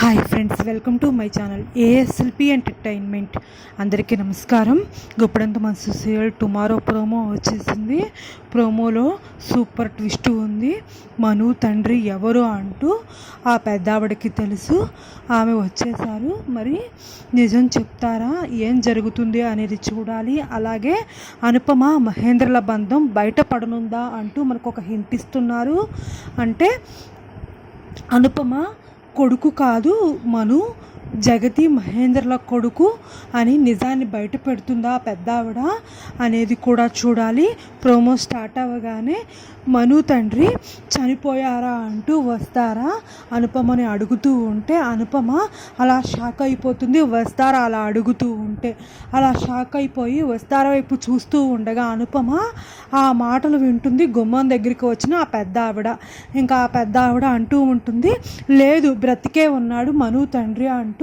Hi friends, welcome to my channel ఏఎస్ఎల్పి entertainment. అందరికీ నమస్కారం. గొప్పడంత మనసు సీరియల్ టుమారో ప్రోమో వచ్చేసింది. ప్రోమోలో సూపర్ ట్విస్ట్ ఉంది. మను తండ్రి ఎవరు అంటూ ఆ పెద్దావిడకి తెలుసు. ఆమె వచ్చేసారు. మరి నిజం చెప్తారా, ఏం జరుగుతుంది అనేది చూడాలి. అలాగే అనుపమ మహేంద్రల బంధం బయటపడనుందా అంటూ మనకు ఒక హింట్ ఇస్తున్నారు. అంటే అనుపమ కొడుకు కాదు, మను జగతి మహేంద్రల కొడుకు అని నిజాన్ని బయట పెడుతుందా పెద్దావిడ అనేది కూడా చూడాలి. ప్రోమో స్టార్ట్ అవ్వగానే మను తండ్రి చనిపోయారా అంటూ వస్తారా అనుపమని అడుగుతూ ఉంటే అనుపమ అలా షాక్ అయిపోతుంది. వస్తారా అలా అడుగుతూ ఉంటే అలా షాక్ అయిపోయి వస్తారా వైపు చూస్తూ ఉండగా అనుపమ ఆ మాటలు వింటుంది. గుమ్మం దగ్గరికి వచ్చిన ఆ పెద్ద ఆవిడ, ఇంకా ఆ పెద్ద ఆవిడ అంటూ ఉంటుంది, లేదు బ్రతికే ఉన్నాడు మను తండ్రి అంటూ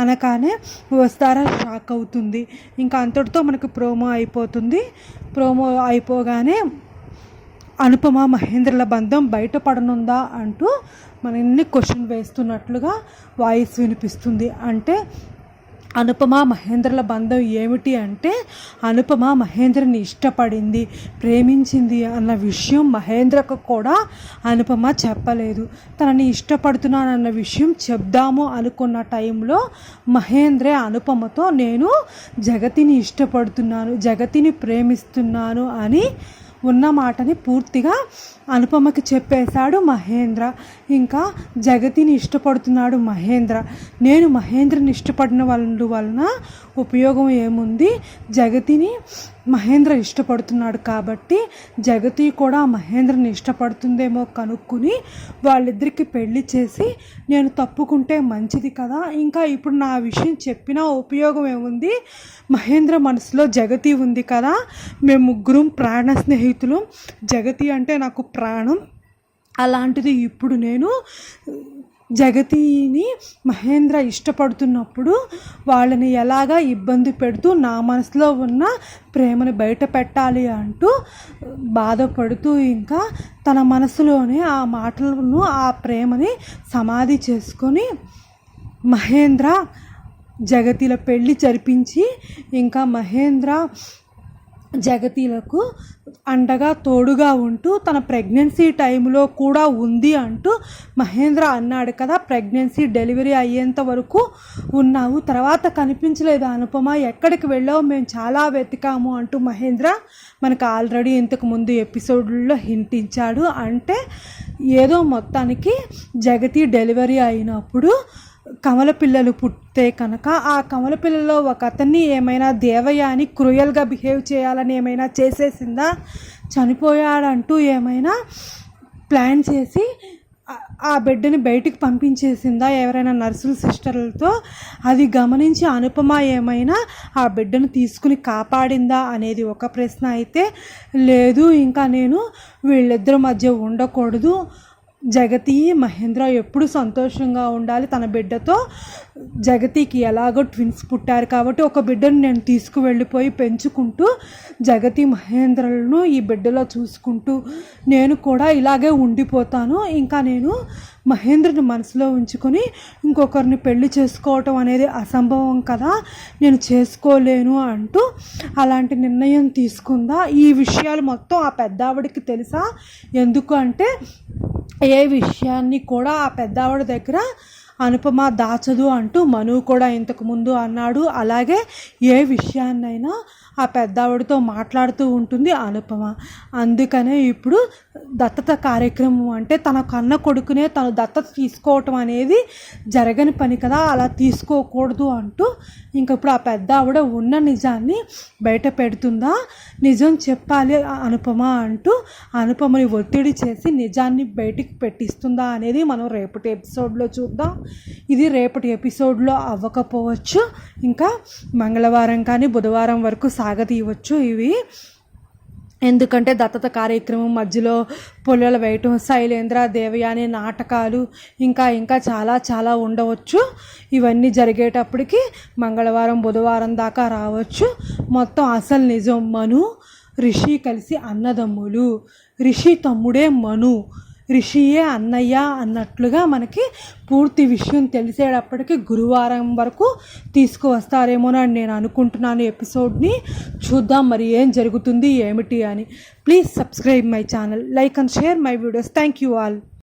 అనగానే వస్తారా షాక్ అవుతుంది. ఇంకా అంతటితో మనకు ప్రోమో అయిపోతుంది. ప్రోమో అయిపోగానే అనుపమ మహేంద్రల బంధం బయటపడనుందా అంటూ మనల్ని క్వశ్చన్ వేస్తున్నట్లుగా వాయిస్ వినిపిస్తుంది. అంటే అనుపమ మహేంద్రల బంధం ఏమిటి అంటే అనుపమ మహేంద్రని ఇష్టపడింది, ప్రేమించింది అన్న విషయం మహేంద్రకు కూడా అనుపమ చెప్పలేదు. తనని ఇష్టపడుతున్నానన్న విషయం చెప్దాము అనుకున్న టైంలో మహేంద్రే అనుపమతో నేను జగతిని ఇష్టపడుతున్నాను, జగతిని ప్రేమిస్తున్నాను అని ఉన్న మాటని పూర్తిగా అనుపమకి చెప్పేశాడు మహేంద్ర. ఇంకా జగతిని ఇష్టపడుతున్నాడు మహేంద్ర. నేను మహేంద్రని ఇష్టపడిన వలన ఉపయోగం ఏముంది, జగతిని మహేంద్ర ఇష్టపడుతున్నాడు కాబట్టి జగతి కూడా మహేంద్రని ఇష్టపడుతుందేమో కనుక్కుని వాళ్ళిద్దరికి పెళ్లి చేసి నేను తప్పుకుంటే మంచిది కదా. ఇంకా ఇప్పుడు నా విషయం చెప్పినా ఉపయోగం ఏముంది, మహేంద్ర మనసులో జగతి ఉంది కదా, మేము ముగ్గురం ప్రాణ స్నేహితులు, జగతి అంటే నాకు ప్రాణం. అలాంటిది ఇప్పుడు నేను జగతిని మహేంద్ర ఇష్టపడుతున్నప్పుడు వాళ్ళని ఎలాగా ఇబ్బంది పెడుతూ నా మనసులో ఉన్న ప్రేమను బయట పెట్టాలి అంటూ బాధపడుతూ ఇంకా తన మనసులోనే ఆ మాటలను ఆ ప్రేమని సమాధి చేసుకొని మహేంద్ర జగతిల పెళ్ళి జరిపించి ఇంకా మహేంద్ర జగతిలకు అండగా తోడుగా ఉంటూ తన ప్రెగ్నెన్సీ టైంలో కూడా ఉంది అంటూ మహేంద్ర అన్నాడు కదా, ప్రెగ్నెన్సీ డెలివరీ అయ్యేంత వరకు ఉన్నావు, తర్వాత కనిపించలేదు అనుపమ, ఎక్కడికి వెళ్ళావు, మేము చాలా వెతికాము అంటూ మహేంద్ర మనకు ఆల్రెడీ ఇంతకు ముందు ఎపిసోడ్లో హింట్ ఇచ్చాడు. అంటే ఏదో మొత్తానికి జగతి డెలివరీ అయినప్పుడు కమల పిల్లలు పుట్టే కనుక ఆ కమల పిల్లలో ఒక అతన్ని ఏమైనా దేవయ్య అని క్రూయల్గా బిహేవ్ చేయాలని ఏమైనా చేసేసిందా, చనిపోయాడంటూ ఏమైనా ప్లాన్ చేసి ఆ బిడ్డని బయటికి పంపించేసిందా ఎవరైనా నర్సుల సిస్టర్లతో, అది గమనించి అనుపమ ఏమైనా ఆ బిడ్డను తీసుకుని కాపాడిందా అనేది ఒక ప్రశ్న అయితే, లేదు ఇంకా నేను వీళ్ళిద్దరి మధ్య ఉండకూడదు, జగతి మహేంద్ర ఎప్పుడు సంతోషంగా ఉండాలి, తన బిడ్డతో జగతికి ఎలాగో ట్విన్స్ పుట్టారు కాబట్టి ఒక బిడ్డను నేను తీసుకువెళ్ళిపోయి పెంచుకుంటూ జగతి మహేంద్రలను ఈ బిడ్డలో చూసుకుంటూ నేను కూడా ఇలాగే ఉండిపోతాను, ఇంకా నేను మహేంద్రని మనసులో ఉంచుకొని ఇంకొకరిని పెళ్లి చేసుకోవటం అనేది అసంభవం కదా, నేను చేసుకోలేను అంటూ అలాంటి నిర్ణయం తీసుకుందా. ఈ విషయాలు మొత్తం ఆ పెద్దావిడికి తెలుసా, ఎందుకు అంటే ఏ విషయాన్ని కూడా ఆ పెద్దావిడ దగ్గర అనుపమ దాచదు అంటూ మను కూడా ఇంతకుముందు అన్నాడు. అలాగే ఏ విషయాన్నైనా ఆ పెద్దావిడతో మాట్లాడుతూ ఉంటుంది అనుపమ. అందుకనే ఇప్పుడు దత్తత కార్యక్రమం అంటే తన కన్న కొడుకునే తను దత్తత తీసుకోవటం అనేది జరగని పని కదా, అలా తీసుకోకూడదు అంటూ ఇంక ఇప్పుడు ఆ పెద్దావిడ ఉన్న నిజాన్ని బయట పెడుతుందా, నిజం చెప్పాలి అనుపమ అంటూ అనుపమని ఒత్తిడి చేసి నిజాన్ని బయటికి పెట్టిస్తుందా అనేది మనం రేపటి ఎపిసోడ్లో చూద్దాం. ఇది రేపటి ఎపిసోడ్లో అవ్వకపోవచ్చు, ఇంకా మంగళవారం కానీ బుధవారం వరకు సాగతీయవచ్చు ఇవి. ఎందుకంటే దత్తత కార్యక్రమం మధ్యలో పొలాలు వేయటం, శైలేంద్ర దేవయాని నాటకాలు ఇంకా చాలా చాలా ఉండవచ్చు. ఇవన్నీ జరిగేటప్పటికి మంగళవారం బుధవారం దాకా రావచ్చు. మొత్తం అసలు నిజం, మను రిషి కలిసి అన్నదమ్ములు, రిషి తమ్ముడే మను, రిషియే అన్నయ్య అన్నట్లుగా మనకి పూర్తి విషయం తెలిసేటప్పటికి గురువారం వరకు తీసుకువస్తారేమోనని నేను అనుకుంటున్నాను. ఎపిసోడ్ని చూద్దాం మరి ఏం జరుగుతుంది ఏమిటి అని. Please subscribe my channel, like and share my videos. Thank you all.